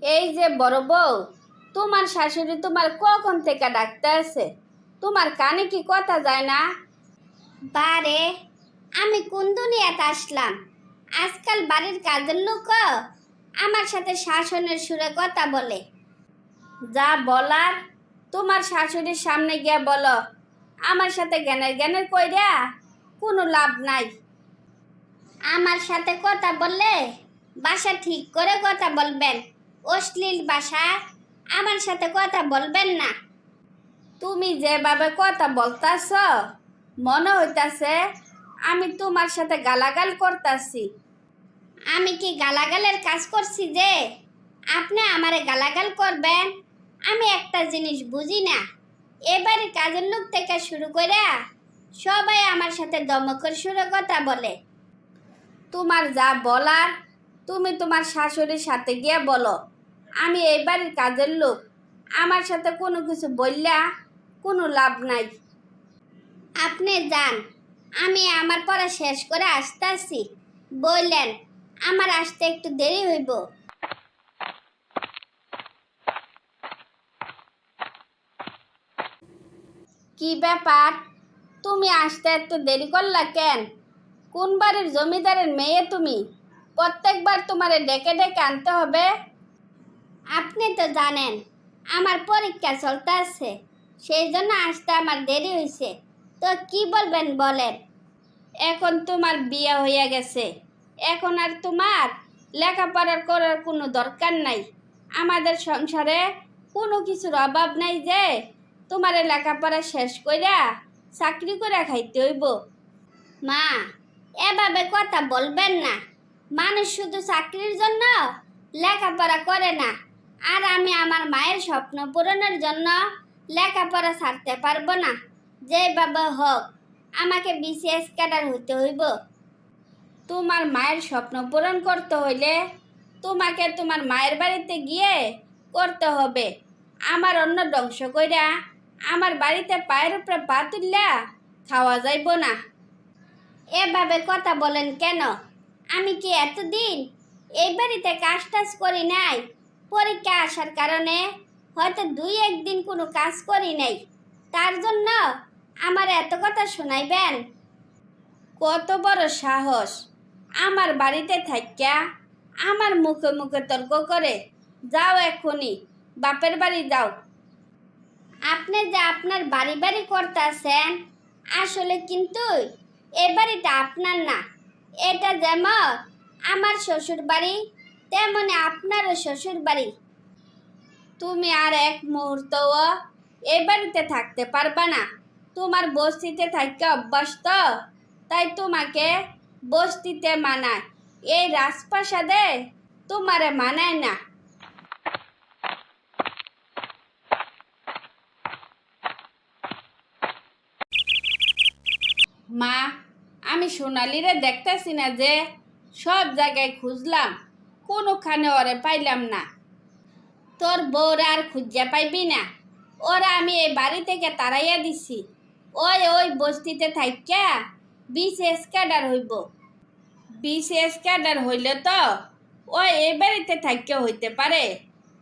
এই যে বড় বউ, তোমার শাশুড়ি তোমার কখন থেকে ডাকতে আছে? তোমার কানে কি কথা যায় না? বারে, আমি কোন দুনিয়াতে আসলাম? আজকাল বাড়ির কাজের লোকও আমার সাথে শাসনের সুরে কথা বলে। যা বলার তোমার শাশুড়ির সামনে গিয়ে বলো। আমার সাথে জ্ঞানের জ্ঞানের কইরা কোনো লাভ নাই। আমার সাথে কথা বললে ভাষা ঠিক করে কথা বলবেন। অশ্লীল ভাষা আমার সাথে কথা বলবেন না। তুমি যেভাবে কথা বলতাছ মনে হইতাছে আমি তোমার সাথে গালাগাল করতাছি। আমি কি গালাগালের কাজ করছি যে আপনি আমারে গালাগাল করবেন? আমি একটা জিনিস বুঝি না, এবারে কাজের লোক থেকে শুরু করে সবাই আমার সাথে দমকের সুরে কথা বলে। তোমার যা বলার তুমি তোমার শাশুড়ির সাথে গিয়ে বলো। আমি এই বাড়ির কাজের লোক, আমার সাথে কোনো কিছু বললা কোনো লাভ নাই। আপনি যান, আমি আমার পড়া শেষ করে আসতেছি। বললেন আমার আসতে একটু দেরি হইব। কি ব্যাপার, তুমি আসতে এত দেরি করলা কেন? কোন বাড়ির জমিদারের মেয়ে তুমি? প্রত্যেকবার তোমারে ডেকে ডেকে আনতে হবে? আপনি তো জানেন আমার পরীক্ষা চলতে আছে, সেই জন্য আসতে আমার দেরি হয়েছে। তো কি বলবেন বলেন। এখন তোমার বিয়ে হয়ে গেছে, এখন আর তোমার লেখাপড়া করার কোনো দরকার নাই। আমাদের সংসারে কোনো কিছুর অভাব নাই যে তোমারে লেখাপড়া শেষ কইরা চাকরি করে খাইতে হইব। মা, এভাবে কথা বলবেন না। মানুষ শুধু চাকরির জন্য লেখাপড়া করে না, আর আমি আমার মায়ের স্বপ্ন পূরণের জন্য লেখাপড়া ছাড়তে পারবো না। যেভাবে হোক আমাকে বিসিএস ক্যাডার হইতে হইব। তোমার মায়ের স্বপ্ন পূরণ করতে হইলে তোমাকে তোমার মায়ের বাড়িতে গিয়ে করতে হবে। আমার অন্ন ধ্বংস কইরা আমার বাড়িতে পায়ের উপরে পা তুললা খাওয়া যাইব না। এভাবে কথা বলেন কেন? আমি কি এতদিন এই বাড়িতে কাজ টাজ করি নাই? পরীক্ষা আসার কারণে হয়তো দুই একদিন কোনো কাজ করি নাই, তার জন্য আমার এত কথা শোনাইবেন? কত বড় সাহস আমার বাড়িতে থাকিয়া আমার মুখে মুখে তর্ক করে! যাও এক্ষুনি বাপের বাড়ি যাও। আপনি যে আপনার বাড়ি বাড়ি করতেছেন, আসলে কিন্তু এ বাড়িটা আপনার না। এটা যেমন আমার শ্বশুর বাড়ি, তেমনি আপনারও শ্বশুর বাড়ি। তুমি আর এক মুহূর্তও এ বাড়িতে থাকতে পারবা না। তোমার বস্তিতে থাকতে অভ্যাস তো, তাই তোমাকে বস্তিতে মানায়, এই রাজপ্রাসাদে তোমারে মানায় না। মা, আমি সোনালিরে দেখতেছি না যে? সব জায়গায় খুঁজলাম, কোনোখানে ওরে পাইলাম না। তোর বউরা আর খুঁজে পাইবি না, ওরা আমি এই বাড়ি থেকে তাড়াইয়া দিছি। ওই ওই বস্তিতে থাইকা বিসিএস ক্যাডার হইব। বিসিএস ক্যাডার হইলে তো ওই এই বাড়িতে থাইকা হইতে পারে,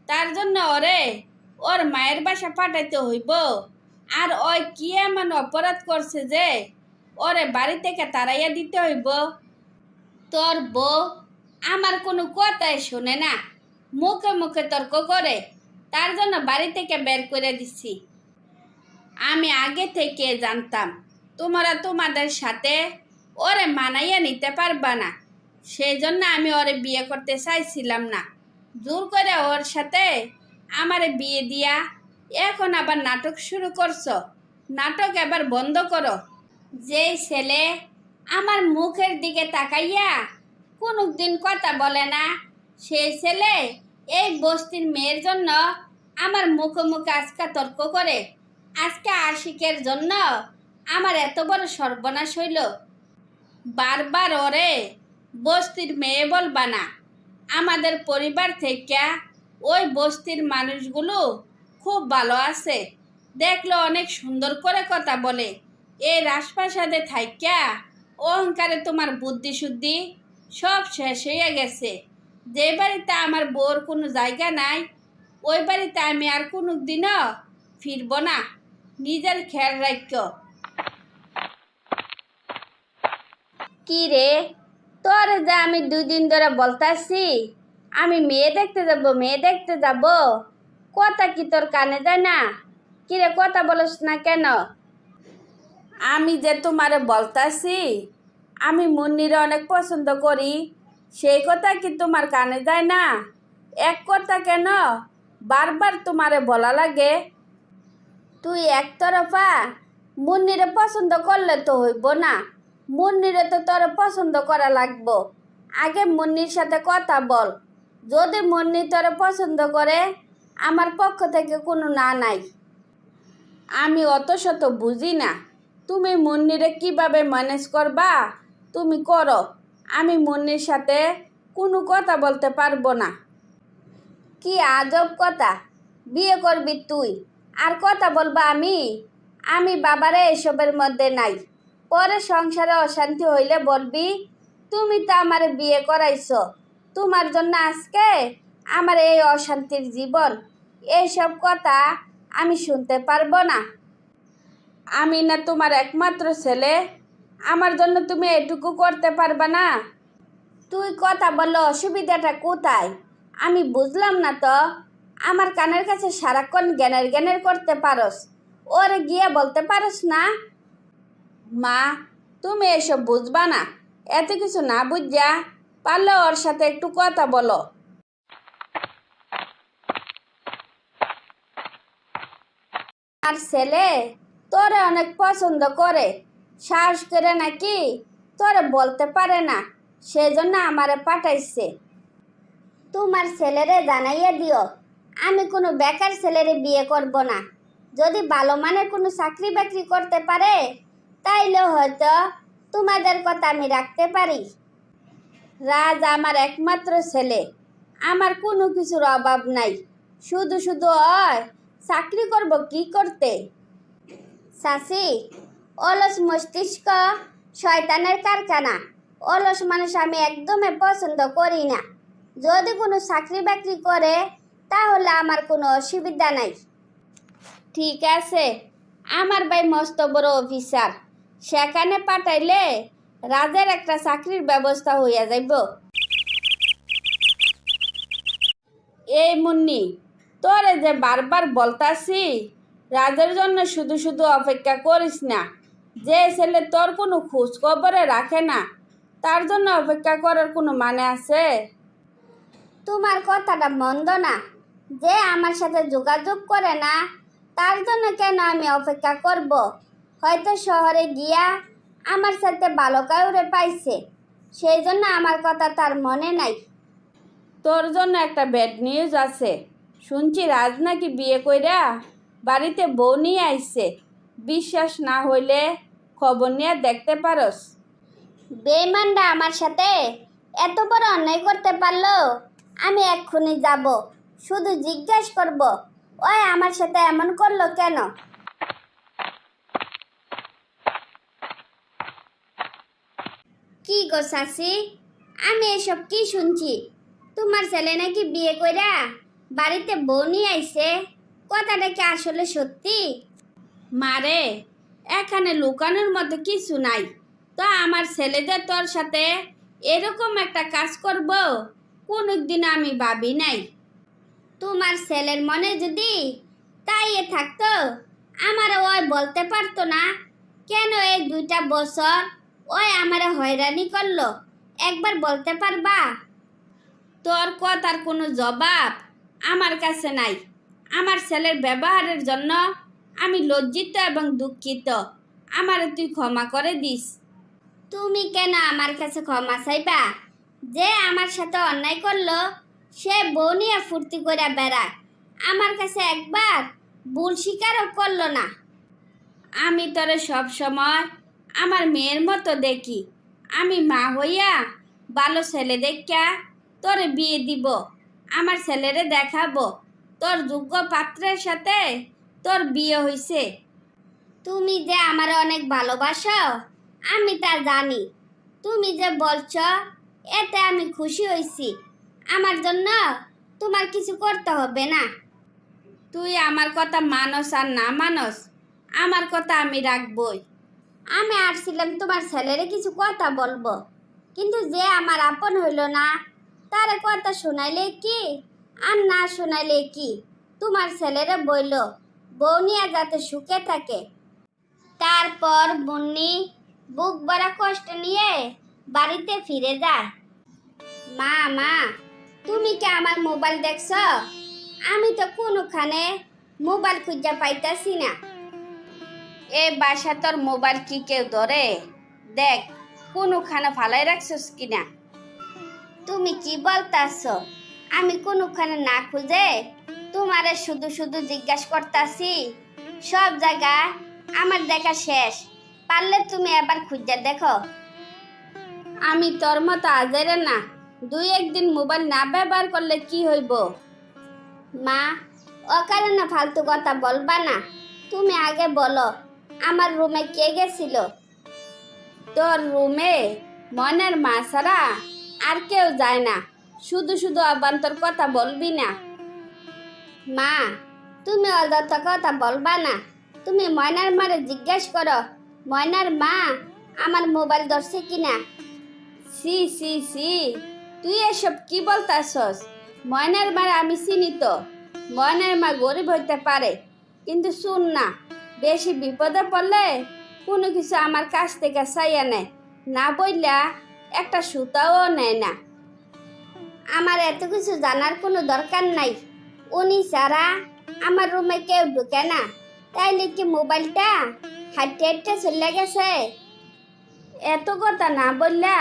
তার জন্য ওরে ওর মায়ের বাসা পাঠাইতে হইব। আর ওই কি এমন অপরাধ করছে যে ওরে বাড়ি থেকে তাড়াইয়া দিতে হইব? তোর বউ আমার কোনো কথাই শোনে না, মুখে মুখে তর্ক করে, তার জন্য বাড়ি থেকে বের করে দিচ্ছি। আমি আগে থেকে জানতাম তোমরা তোমাদের সাথে ওরে মানাইয়া নিতে পারবা না, সেই জন্য আমি ওরে বিয়ে করতে চাইছিলাম না। জোর করে ওর সাথে আমারে বিয়ে দিয়া এখন আবার নাটক শুরু করছো। নাটক এবার বন্ধ করো। যেই ছেলে আমার মুখের দিকে তাকাইয়া কোনোদিন কথা বলে না, সেই ছেলে এই বস্তির মেয়ের জন্য আমার মুখে মুখে আজকে তর্ক করে। আজকে আশিকের জন্য আমার এত বড় সর্বনাশ হইল। বারবার ওরে বস্তির মেয়ে বলবা না। আমাদের পরিবার থেকে ওই বস্তির মানুষগুলো খুব ভালো আছে, দেখলো অনেক সুন্দর করে কথা বলে। এই রাজপ্রাসাদে থাইকা অহংকারে তোমার বুদ্ধি শুদ্ধি সব শেষ হয়ে গেছে। যে বাড়িতে আমার বউর কোনো জায়গা নাই ওই বাড়িতে আমি আর কোনো দিনও ফিরব না। নিজের খেয়াল রাখো। কি রে, তোর যে আমি 2 দিন ধরে বলতাছি আমি মেয়ে দেখতে যাব, মেয়ে দেখতে যাব, কথা কি তোর কানে যায় না? কি রে, কথা বলস না কেন? আমি যে তোমারে বলতাছি আমি মুন্নিরে অনেক পছন্দ করি, সেই কথা কি তোমার কানে যায় না? এক কথা কেন বারবার তোমারে বলা লাগে? তুই একতরফা মুন্নিরে পছন্দ করলে তো হইব না, মুন্নিরে তো তোর পছন্দ করা লাগবো। আগে মুন্নির সাথে কথা বল। যদি মুন্নি তোর পছন্দ করে আমার পক্ষ থেকে কোনো না নাই। আমি অত শত বুঝি না, তুমি মুন্নিরে কিভাবে ম্যানেজ করবা তুমি করো, আমি মুন্নির সাথে কোনো কথা বলতে পারবো না। কি আজব কথা, বিয়ে করবি তুই আর কথা বলবা আমি? আমি বাবারে এসবের মধ্যে নাই। পরে সংসারে অশান্তি হইলে বলবি তুমি তো আমার বিয়ে করাইছো, তোমার জন্য আজকে আমার এই অশান্তির জীবন। এইসব কথা আমি শুনতে পারবো না। আমি না তোমার একমাত্র ছেলে, আমার জন্য তুমি এটুকু করতে পারবা না? তুই কথা বললে অসুবিধাটা কোথায় আমি বুঝলাম না তো। আমার কানের কাছে সারাক্ষণ জ্ঞানের জ্ঞানের করতে পারস, ওরে গিয়ে বলতে পারস না? মা, তুমি এসব বুঝবা না, এত কিছু না বুঝা পারলে ওর সাথে একটু কথা বলো। আর ছেলে তোরে অনেক পছন্দ করে, সাহস করে নাকি তোরে বলতে পারে না, সেজন্য আমারে পাঠাইছে। তোমার ছেলেরে জানাইয়া দিও আমি কোনো বেকার ছেলেরে বিয়ে করব না। যদি ভালো মানের কোনো চাকরি বাকরি করতে পারে তাইলে হয়তো তোমাদের কথা আমি রাখতে পারি। রাজ আমার একমাত্র ছেলে, আমার কোনো কিছুর অভাব নাই। শুধু শুধু হয় চাকরি করব কি করতে? চাচি, অলস মস্তিষ্ক শয়তানের কারখানা। অলস মানুষ আমি একদমই পছন্দ করি না। যদি কোনো চাকরি বাকরি করে তাহলে আমার কোনো অসুবিধা নাই। ঠিক আছে, আমার ভাই মস্ত বড় অফিসার, সেখানে পাঠাইলে রাজের একটা চাকরির ব্যবস্থা হইয়া যাইব। এই মুন্নি, তোরে যে বারবার বলতাছি রাজের জন্য শুধু শুধু অপেক্ষা করিস না। যে ছেলে তোর কোনো খোঁজ খবরে রাখে না তার জন্য অপেক্ষা করার কোনো মানে আছে? তোমার কথাটা মন্দ না, যে আমার সাথে যোগাযোগ করে না তার জন্য কেন আমি অপেক্ষা করব? হয়তো শহরে গিয়া আমার সাথে ভালো কাউরে পাইছে, সেই জন্য আমার কথা তার মনে নাই। তোর জন্য একটা ব্যাড নিউজ আছে। শুনছি রাজ নাকি বিয়ে কইরা বাড়িতে বউ নিয়ে আইছে। বিশ্বাস না হইলে খবর নিয়ে দেখতে পারস। বেঈমানরা আমার সাথে এত বড় অন্যায় করতে পারলো? আমি এক্ষুনি যাব, শুধু জিজ্ঞাসা করব ওই আমার সাথে এমন করলো কেন। কি গো চাচি, আমি এসব কি শুনছি? তোমার ছেলে নাকি বিয়ে কইরা বাড়িতে বউ নিয়ে আইছে, কথাটা কি আসলে সত্যি? মারে, এখানে লুকানোর মতো কিছু নাই। তো আমার ছেলে যে তোর সাথে এরকম একটা কাজ করব কোনোদিন আমি ভাবি নাই। তোমার ছেলের মনে যদি তাই থাকতো আমার ওই বলতে পারতো না কেন এই 2টা বছর ওই আমার হয়রানি করলো? একবার বলতে পারবা? তোর কথার কোনো জবাব আমার কাছে নাই। আমার ছেলের ব্যবহারের জন্য আমি লজ্জিত এবং দুঃখিত। আমার তুই ক্ষমা করে দিস। তুমি কেন আমার কাছে ক্ষমা চাইবা? যে আমার সাথে অন্যায় করলো সে বউ নিয়ে ফুর্তি করে বেড়ায়, আমার কাছে একবার ভুল স্বীকারও করলো না। আমি তোরে সব সময় আমার মেয়ের মতো দেখি। আমি মা হইয়া ভালো ছেলে দেখা তোরে বিয়ে দিব। আমার ছেলেরে দেখাবো তোর যোগ্য পাত্রের সাথে তোর বিয়ে হইছে। তুমি যে আমার অনেক ভালোবাসো আমি তা জানি। তুমি যে বলছো এতে আমি খুশি হয়েছি। আমার জন্য তোমার কিছু করতে হবে না। তুই আমার কথা মানস আর না মানস, আমার কথা আমি রাখবই। আমি আসছিলাম তোমার ছেলেরে কিছু কথা বলবো, কিন্তু যে আমার আপন হইল না তারে কথা শোনাইলে কি আর না শোনাইলে কি। তোমার ছেলেরে বইল বউ নিয়ে যাতে সুখে থাকে। তারপর মুন্নি বুক ভরা কষ্ট নিয়ে বাড়িতে ফিরে যায়। মা মা, তুমি কি আমার মোবাইল দেখছ? আমি তো কোনোখানে মোবাইল খুঁজে পাইতাছি না। এ বাসা তোর মোবাইল কি কেউ ধরে? দেখ কোনোখানে ফালাই রাখছিস কিনা। তুমি কি বলতাছ? আমি কোনোখানে না খুঁজে তোমারে শুধু শুধু জিজ্ঞাসা করতাছি। সব জায়গায় আমার দেখা শেষ, পারলে তুমি এবার খুঁজে দেখো। আমি তোর মতো আজেরে না, দুই একদিন মোবাইল না ব্যবহার করলে কি হইব? মা, অকারণে ফালতু কথা বলবা না। তুমি আগে বলো, আমার রুমে কে গেছিল? তোর রুমে মনের মা ছাড়া আর কেউ যায় না। শুধু শুধু অবান্তর কথা বলবি না। মা, তুমি অযথা কথা বলবা না। তুমি ময়নার মারে জিজ্ঞেস করো ময়নার মা আমার মোবাইল ধরছে কিনা। সি সি সি, তুই এসব কি বলতাছস? ময়নার মার আমি চিনি তো। ময়নার মা গরিব হইতে পারে, কিন্তু শুন না, বেশি বিপদে পড়লে কোনো কিছু আমার কাছ থেকে চাইয়া নেয় না, বইলা একটা সুতাও নেয় না। আমার এত কিছু জানার কোনো দরকার নাই। উনি ছাড়া আমার রুমে কেউ ঢুকে না। তাইলে কি মোবাইলটা হাঁটতে হাঁটতে চলে গেছে? এত কথা না বললা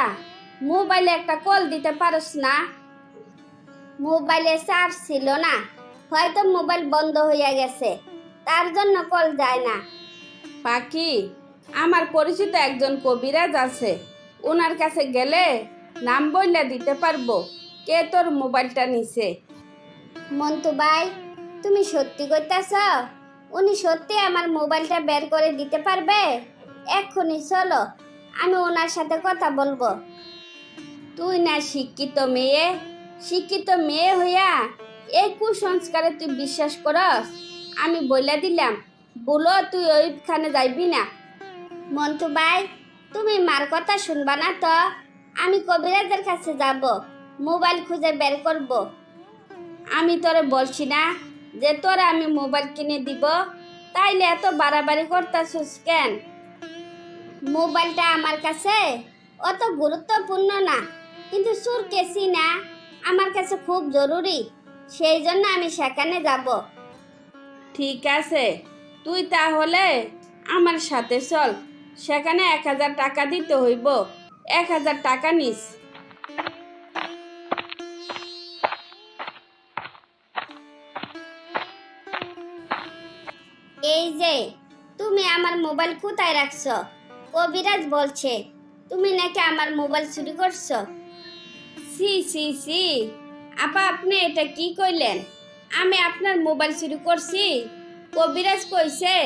মোবাইলে একটা কল দিতে পারস না? মোবাইলে চার্জ ছিল না, হয়তো মোবাইল বন্ধ হইয়া গেছে, তার জন্য কল যায় না। পাখি, আমার পরিচিত একজন কবিরাজ আছে, ওনার কাছে গেলে নাম বইলা দিতে পারবো কে তোর মোবাইলটা নিছে। মন্টু ভাই, তুমি সত্যি কইতাছ? উনি সত্যি আমার মোবাইলটা বের করে দিতে পারবে? এক্ষুনি চলো, আমি ওনার সাথে কথা বলবো। তুই না শিক্ষিত মেয়ে, শিক্ষিত মেয়ে হইয়া এই কুসংস্কারে তুই বিশ্বাস করস? আমি বইলা দিলাম, বলো তুই ওইখানে যাইবি না। মন্টু ভাই, তুমি মার কথা শুনবা না তো? আমি কবিরাজের কাছে যাব, মোবাইল খুঁজে বের করব। আমি তোরে বলছি না যে তোরা আমি মোবাইল কিনে দিব? তাইলে এত বাড়াবাড়ি করতাছিস কেন? মোবাইলটা আমার কাছে অত গুরুত্বপূর্ণ না, কিন্তু সুরকেসি না আমার কাছে খুব জরুরি, সেই জন্য আমি সেখানে যাব। ঠিক আছে, তুই তাহলে আমার সাথে চল। সেখানে 1000 টাকা দিতে হইব। 1000 টাকা নিস। এই যে, তুমি আমার মোবাইল কোথায় রাখছো? কবিরাজ বলছে তুমি নাকি আমার মোবাইল চুরি করছো। সি সি সি, আপা আপনি এটা কি কইলেন? আমি আপনার মোবাইল চুরি করছি? কবিরাজ কইছে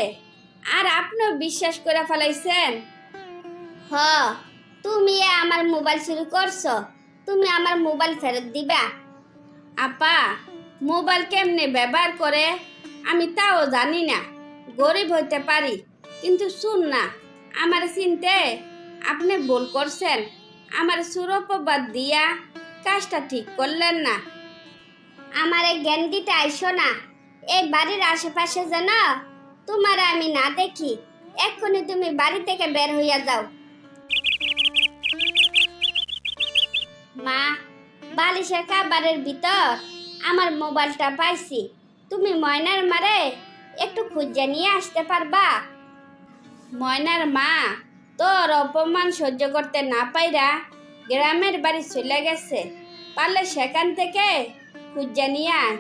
আর আপনিও বিশ্বাস করে ফেলাইছেন? হ, তুমি আমার মোবাইল চুরি করছো। তুমি আমার মোবাইল ফেরত দিবা। আপা, মোবাইল কেমনে ব্যবহার করে আমি তাও জানি না। গরিব হইতে পারি, কিন্তু শুন না, আমার চিনতে আপনি ভুল করছেন। আমার সুরপবাদ দিয়া কাজটা ঠিক করলেন না। আমারে জ্ঞান দিতে আইসো না। এই বাড়ির আশেপাশে যেন তোমার আমি না দেখি। এক্ষুনি তুমি বাড়ি থেকে বের হইয়া যাও। মা, বালিশের কাবারের ভিতর আমার মোবাইলটা পাইছি। তুমি ময়নার মারে একটু খুঁজে নিয়ে আসতে পারবা? ময়নার মা তোর অপমান সহ্য করতে না পাইরা গ্রামের বাড়ি চলে গেছে, পারলে সেখান থেকে খুঁজে নিয়ে আয়।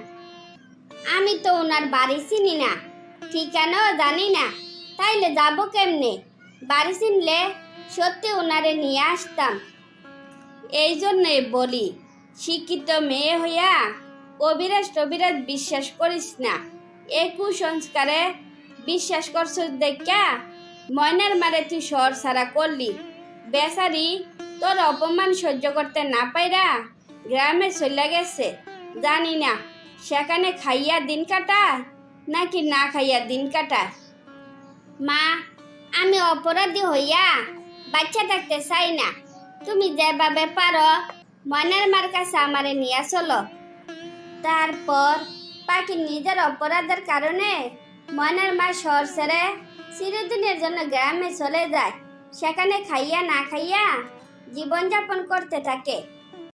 আমি তো ওনার বাড়ি চিনি না, ঠিকানাও জানি না, তাইলে যাব কেমনে? বাড়ি চিনলে সত্যি ওনারে নিয়ে আসতাম। এই জন্যই বলি, শিক্ষিত মেয়ে হইয়া কবিরাজ টবিরাজ বিশ্বাস করিস না। এই কুসংস্কারে বিশ্বাস করছিস দেখা ময়নার মারে তুই শহর ছাড়া করলি। বেচারি তোর অপমান সহ্য করতে না পাইরা গ্রামে চলে গেছে, জানি না সেখানে খাইয়া দিন কাটায় নাকি না খাইয়া দিন কাটায়। মা, আমি অপরাধী হইয়া বাচ্চা থাকতে চাই না। তুমি যেভাবে পারো ময়নার মার কাছে আমারে নিয়ে চলো। তারপর পাখি নিজের অপরাধের কারণে ময়নার মা শহর ছেড়ে চিরদিনের জন্য গ্রামে চলে যায়। সেখানে খাইয়া না খাইয়া জীবনযাপন করতে থাকে।